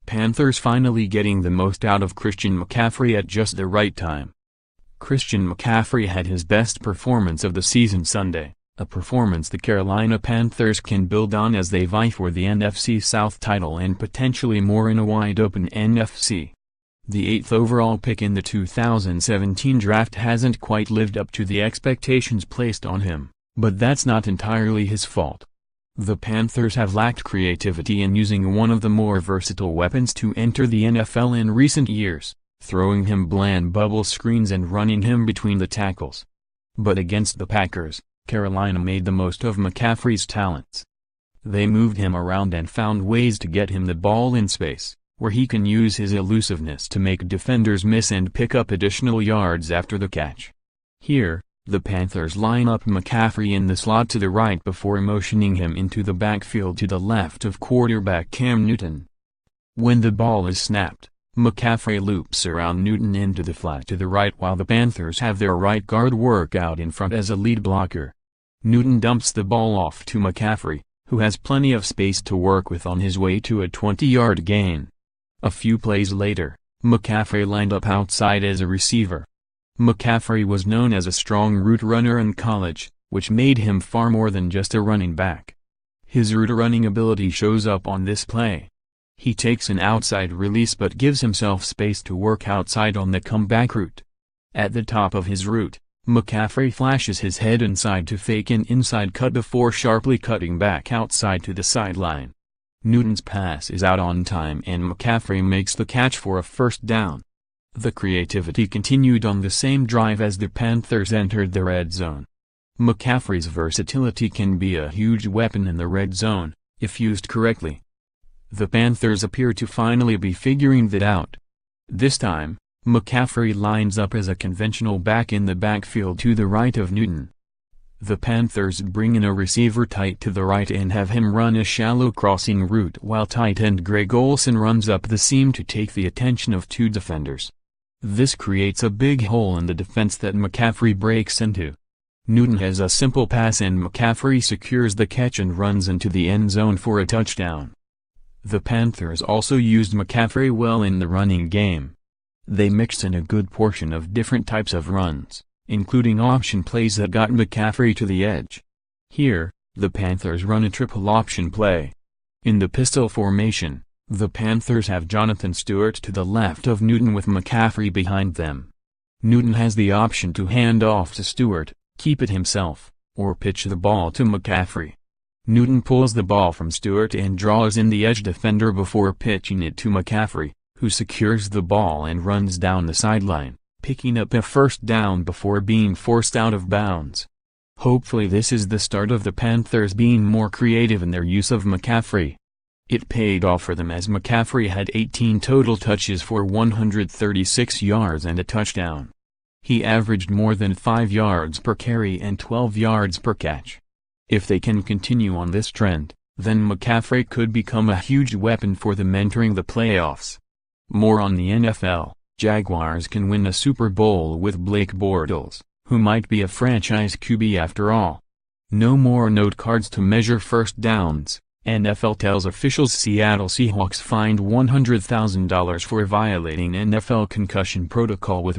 Panthers finally getting the most out of Christian McCaffrey at just the right time. Christian McCaffrey had his best performance of the season Sunday, a performance the Carolina Panthers can build on as they vie for the NFC South title and potentially more in a wide-open NFC. The 8th overall pick in the 2017 draft hasn't quite lived up to the expectations placed on him, but that's not entirely his fault. The Panthers have lacked creativity in using one of the more versatile weapons to enter the NFL in recent years, throwing him bland bubble screens and running him between the tackles. But against the Packers, Carolina made the most of McCaffrey's talents. They moved him around and found ways to get him the ball in space, where he can use his elusiveness to make defenders miss and pick up additional yards after the catch. Here, the Panthers line up McCaffrey in the slot to the right before motioning him into the backfield to the left of quarterback Cam Newton. When the ball is snapped, McCaffrey loops around Newton into the flat to the right while the Panthers have their right guard work out in front as a lead blocker. Newton dumps the ball off to McCaffrey, who has plenty of space to work with on his way to a 20-yard gain. A few plays later, McCaffrey lined up outside as a receiver. McCaffrey was known as a strong route runner in college, which made him far more than just a running back. His route running ability shows up on this play. He takes an outside release but gives himself space to work outside on the comeback route. At the top of his route, McCaffrey flashes his head inside to fake an inside cut before sharply cutting back outside to the sideline. Newton's pass is out on time and McCaffrey makes the catch for a first down. The creativity continued on the same drive as the Panthers entered the red zone. McCaffrey's versatility can be a huge weapon in the red zone, if used correctly. The Panthers appear to finally be figuring that out. This time, McCaffrey lines up as a conventional back in the backfield to the right of Newton. The Panthers bring in a receiver tight to the right and have him run a shallow crossing route while tight end Greg Olsen runs up the seam to take the attention of two defenders. This creates a big hole in the defense that McCaffrey breaks into. Newton has a simple pass and McCaffrey secures the catch and runs into the end zone for a touchdown. The Panthers also used McCaffrey well in the running game. They mixed in a good portion of different types of runs, including option plays that got McCaffrey to the edge. Here, the Panthers run a triple option play. In the pistol formation, the Panthers have Jonathan Stewart to the left of Newton with McCaffrey behind them. Newton has the option to hand off to Stewart, keep it himself, or pitch the ball to McCaffrey. Newton pulls the ball from Stewart and draws in the edge defender before pitching it to McCaffrey, who secures the ball and runs down the sideline, picking up a first down before being forced out of bounds. Hopefully this is the start of the Panthers being more creative in their use of McCaffrey. It paid off for them as McCaffrey had 18 total touches for 136 yards and a touchdown. He averaged more than 5 yards per carry and 12 yards per catch. If they can continue on this trend, then McCaffrey could become a huge weapon for them entering the playoffs. More on the NFL. Jaguars can win a Super Bowl with Blake Bortles, who might be a franchise QB after all. No more note cards to measure first downs. NFL tells officials Seattle Seahawks fined $100,000 for violating NFL concussion protocol with